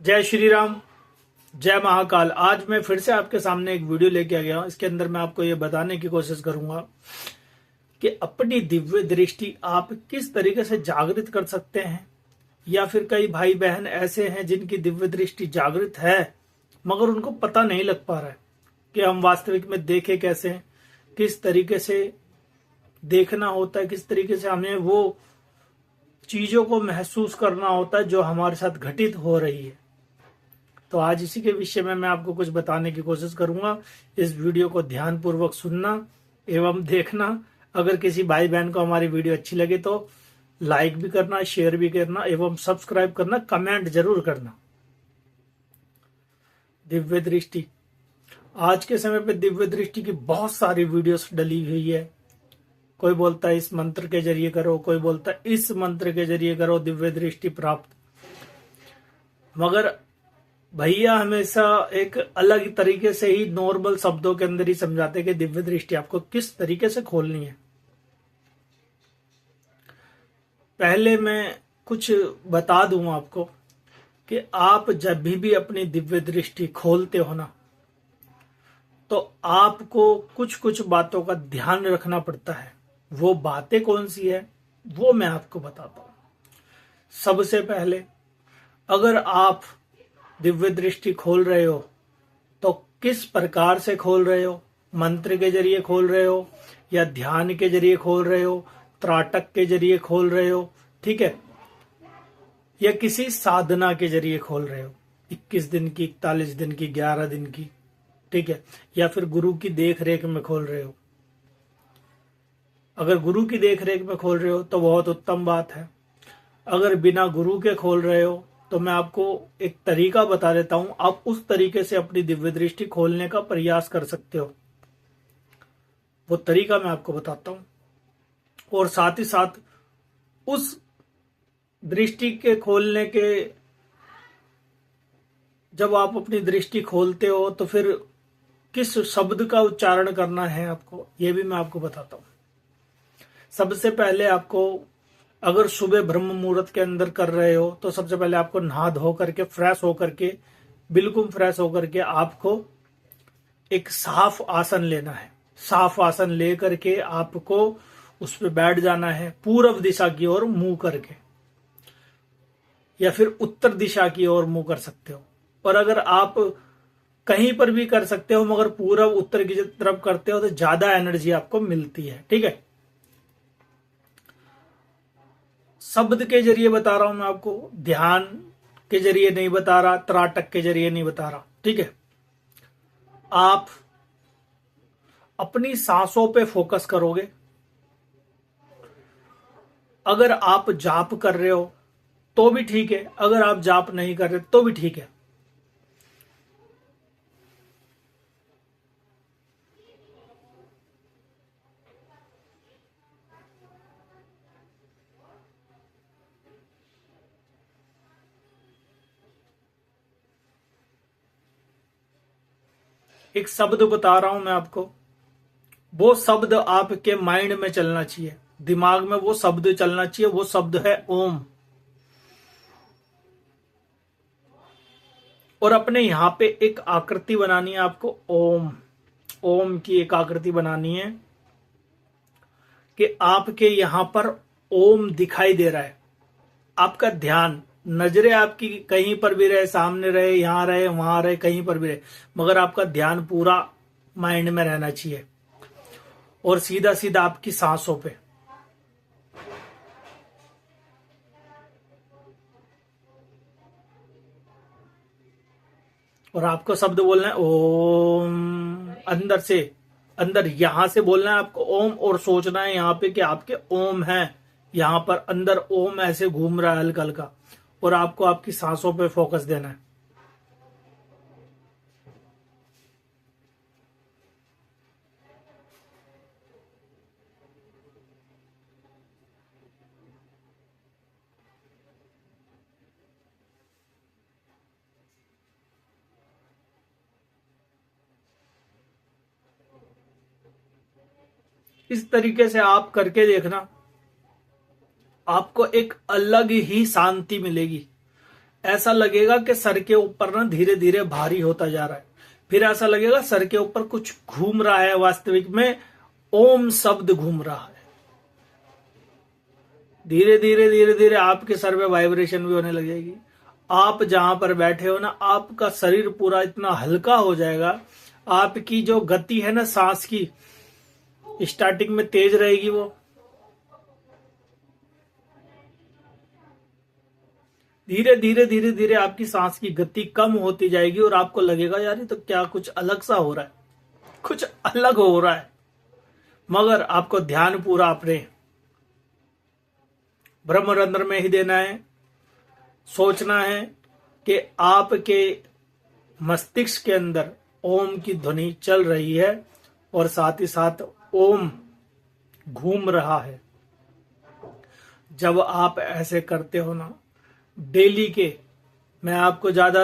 जय श्री राम, जय महाकाल। आज मैं फिर से आपके सामने एक वीडियो लेके आ गया हूं। इसके अंदर मैं आपको ये बताने की कोशिश करूंगा कि अपनी दिव्य दृष्टि आप किस तरीके से जागृत कर सकते हैं। या फिर कई भाई बहन ऐसे हैं जिनकी दिव्य दृष्टि जागृत है मगर उनको पता नहीं लग पा रहा है कि हम वास्तविक में देखें कैसे हैं, किस तरीके से देखना होता है, किस तरीके से हमें वो चीजों को महसूस करना होता है जो हमारे साथ घटित हो रही है। तो आज इसी के विषय में मैं आपको कुछ बताने की कोशिश करूंगा। इस वीडियो को ध्यानपूर्वक सुनना एवं देखना। अगर किसी भाई बहन को हमारी वीडियो अच्छी लगे तो लाइक भी करना, शेयर भी करना एवं सब्सक्राइब करना, कमेंट जरूर करना। दिव्य दृष्टि, आज के समय पे दिव्य दृष्टि की बहुत सारी वीडियोस डली हुई है। कोई बोलता है इस मंत्र के जरिए करो, कोई बोलता है इस मंत्र के जरिए करो दिव्य दृष्टि प्राप्त। मगर भैया हमेशा एक अलग तरीके से ही नॉर्मल शब्दों के अंदर ही समझाते हैं कि दिव्य दृष्टि आपको किस तरीके से खोलनी है। पहले मैं कुछ बता दूं आपको कि आप जब भी अपनी दिव्य दृष्टि खोलते हो ना, तो आपको कुछ कुछ बातों का ध्यान रखना पड़ता है। वो बातें कौन सी है वो मैं आपको बताता हूं। सबसे पहले, अगर आप दिव्य दृष्टि खोल रहे हो तो किस प्रकार से खोल रहे हो? मंत्र के जरिए खोल रहे हो या ध्यान के जरिए खोल रहे हो, त्राटक के जरिए खोल रहे हो, ठीक है, या किसी साधना के जरिए खोल रहे हो, 21 दिन की, 41 दिन की, 11 दिन की, ठीक है, या फिर गुरु की देख रेख में खोल रहे हो। अगर गुरु की देख रेख में खोल रहे हो तो बहुत उत्तम बात है। अगर बिना गुरु के खोल रहे हो तो मैं आपको एक तरीका बता देता हूं। आप उस तरीके से अपनी दिव्य दृष्टि खोलने का प्रयास कर सकते हो। वो तरीका मैं आपको बताता हूं। और साथ ही साथ उस दृष्टि के खोलने के, जब आप अपनी दृष्टि खोलते हो तो फिर किस शब्द का उच्चारण करना है आपको, ये भी मैं आपको बताता हूं। सबसे पहले आपको, अगर सुबह ब्रह्म मुहूर्त के अंदर कर रहे हो तो सबसे पहले आपको नहा धो करके, फ्रेश होकर के, बिल्कुल फ्रेश होकर के आपको एक साफ आसन लेना है। साफ आसन ले करके आपको उस पर बैठ जाना है, पूर्व दिशा की ओर मुंह करके, या फिर उत्तर दिशा की ओर मुंह कर सकते हो। और अगर आप कहीं पर भी कर सकते हो मगर पूर्व उत्तर की तरफ करते हो तो ज्यादा एनर्जी आपको मिलती है, ठीक है। शब्द के जरिए बता रहा हूं मैं आपको, ध्यान के जरिए नहीं बता रहा, त्राटक के जरिए नहीं बता रहा, ठीक है। आप अपनी सांसों पे फोकस करोगे। अगर आप जाप कर रहे हो तो भी ठीक है, अगर आप जाप नहीं कर रहे तो भी ठीक है। एक शब्द बता रहा हूं मैं आपको, वो शब्द आपके माइंड में चलना चाहिए, दिमाग में वो शब्द चलना चाहिए। वो शब्द है ओम। और अपने यहां पे एक आकृति बनानी है आपको। ओम, ओम की एक आकृति बनानी है कि आपके यहां पर ओम दिखाई दे रहा है। आपका ध्यान, नजरें आपकी कहीं पर भी रहे, सामने रहे, यहां रहे, वहां रहे, कहीं पर भी रहे, मगर आपका ध्यान पूरा माइंड में रहना चाहिए और सीधा सीधा आपकी सांसों पे। और आपको शब्द बोलना है ओम, अंदर से, अंदर यहां से बोलना है आपको ओम। और सोचना है यहां पे कि आपके ओम है, यहां पर अंदर ओम ऐसे घूम रहा है हल्का हल्का, और आपको आपकी सांसों पे फोकस देना है। इस तरीके से आप करके देखना, आपको एक अलग ही शांति मिलेगी। ऐसा लगेगा कि सर के ऊपर ना धीरे धीरे भारी होता जा रहा है। फिर ऐसा लगेगा सर के ऊपर कुछ घूम रहा है, वास्तविक में ओम शब्द घूम रहा है। धीरे धीरे धीरे धीरे आपके सर में वाइब्रेशन भी होने लग जाएगी। आप जहां पर बैठे हो ना, आपका शरीर पूरा इतना हल्का हो जाएगा। आपकी जो गति है ना सांस की, स्टार्टिंग में तेज रहेगी, वो धीरे धीरे धीरे धीरे आपकी सांस की गति कम होती जाएगी और आपको लगेगा यार ये तो क्या कुछ अलग सा हो रहा है, कुछ अलग हो रहा है। मगर आपको ध्यान पूरा अपने ब्रह्मरंध्र में ही देना है। सोचना है कि आपके मस्तिष्क के अंदर ओम की ध्वनि चल रही है और साथ ही साथ ओम घूम रहा है। जब आप ऐसे करते हो ना डेली के, मैं आपको ज्यादा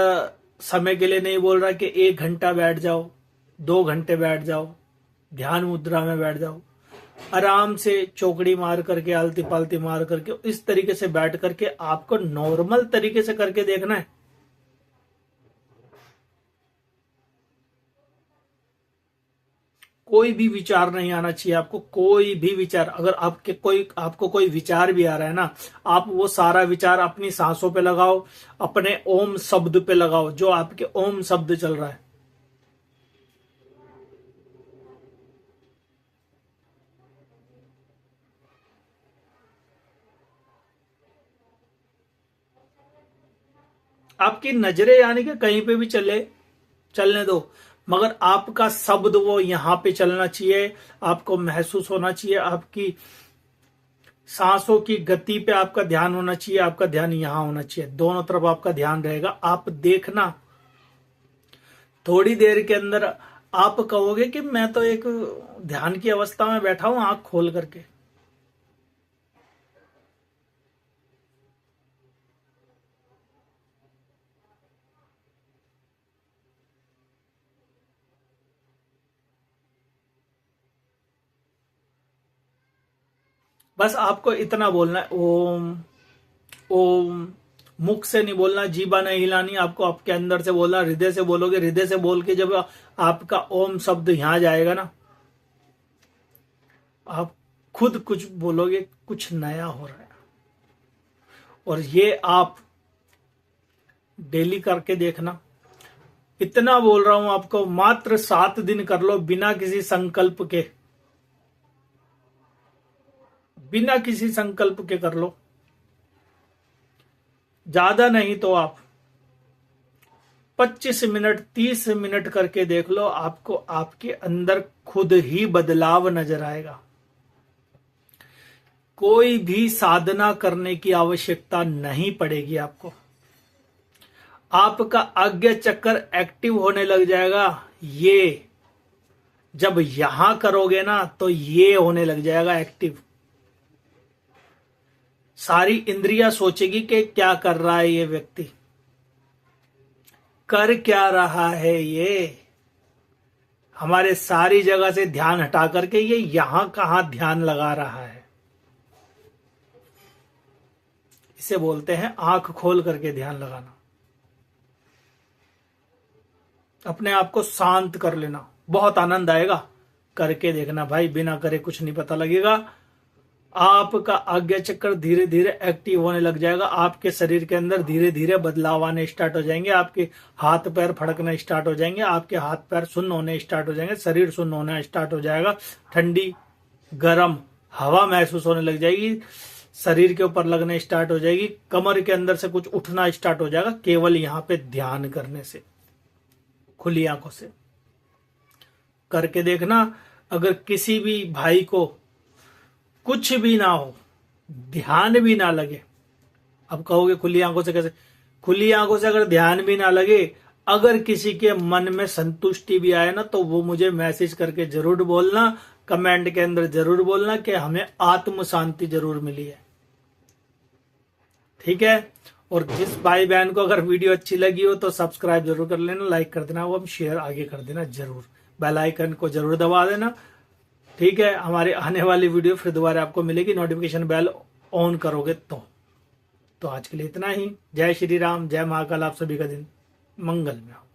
समय के लिए नहीं बोल रहा कि 1 घंटा बैठ जाओ, 2 घंटे बैठ जाओ, ध्यान मुद्रा में बैठ जाओ। आराम से चौकड़ी मार करके, आलती पालती मार करके, इस तरीके से बैठ करके आपको नॉर्मल तरीके से करके देखना है। कोई भी विचार नहीं आना चाहिए आपको, कोई भी विचार। अगर आपको कोई विचार भी आ रहा है ना, आप वो सारा विचार अपनी सांसों पे लगाओ, अपने ओम शब्द पे लगाओ, जो आपके ओम शब्द चल रहा है। आपकी नजरें यानी कि कहीं पे भी चलने दो, मगर आपका शब्द वो यहां पे चलना चाहिए। आपको महसूस होना चाहिए, आपकी सांसों की गति पे आपका ध्यान होना चाहिए, आपका ध्यान यहां होना चाहिए। दोनों तरफ आपका ध्यान रहेगा। आप देखना, थोड़ी देर के अंदर आप कहोगे कि मैं तो एक ध्यान की अवस्था में बैठा हूं आंख खोल करके। बस आपको इतना बोलना है, ओम ओम। मुख से नहीं बोलना, जीभा नहीं हिलानी, आपको आपके अंदर से बोलना, हृदय से बोलोगे। हृदय से बोल के जब आपका ओम शब्द यहां जाएगा ना, आप खुद कुछ बोलोगे, कुछ नया हो रहा है। और ये आप डेली करके देखना। इतना बोल रहा हूं आपको, मात्र 7 दिन कर लो, बिना किसी संकल्प के, बिना किसी संकल्प के कर लो। ज्यादा नहीं तो आप 25 मिनट 30 मिनट करके देख लो, आपको आपके अंदर खुद ही बदलाव नजर आएगा। कोई भी साधना करने की आवश्यकता नहीं पड़ेगी आपको। आपका आज्ञा चक्र एक्टिव होने लग जाएगा। ये जब यहां करोगे ना तो ये होने लग जाएगा एक्टिव। सारी इंद्रियां सोचेगी कि क्या कर रहा है ये व्यक्ति, कर क्या रहा है ये। हमारे सारी जगह से ध्यान हटा करके ये यहां कहां ध्यान लगा रहा है। इसे बोलते हैं आंख खोल करके ध्यान लगाना। अपने आप को शांत कर लेना, बहुत आनंद आएगा। करके देखना भाई, बिना करे कुछ नहीं पता लगेगा। आपका आज्ञा चक्र धीरे धीरे एक्टिव होने लग जाएगा। आपके शरीर के अंदर धीरे धीरे बदलाव आने स्टार्ट हो जाएंगे। आपके हाथ पैर फड़कना स्टार्ट हो जाएंगे। आपके हाथ पैर सुन्न होने स्टार्ट हो जाएंगे। शरीर सुन्न होना स्टार्ट हो जाएगा। ठंडी गर्म हवा महसूस होने लग जाएगी। शरीर के ऊपर लगने स्टार्ट हो जाएगी। कमर के अंदर से कुछ उठना स्टार्ट हो जाएगा, केवल यहां पे ध्यान करने से, खुली आंखों से करके देखना। अगर किसी भी भाई को कुछ भी ना हो, ध्यान भी ना लगे, अब कहोगे खुली आंखों से कैसे? खुली आंखों से अगर ध्यान भी ना लगे, अगर किसी के मन में संतुष्टि भी आए ना, तो वो मुझे मैसेज करके जरूर बोलना, कमेंट के अंदर जरूर बोलना कि हमें आत्म शांति जरूर मिली है। ठीक है? और जिस भाई बहन को अगर वीडियो अच्छी लगी हो तो सब्सक्राइब जरूर कर लेना, लाइक कर देना, वो शेयर आगे कर देना जरूर, बेल आइकन को जरूर दबा देना। ठीक है? हमारे आने वाली वीडियो फिर दोबारा आपको मिलेगी, नोटिफिकेशन बेल ऑन करोगे तो। तो आज के लिए इतना ही। जय श्री राम, जय महाकाल। आप सभी का दिन मंगल में हो।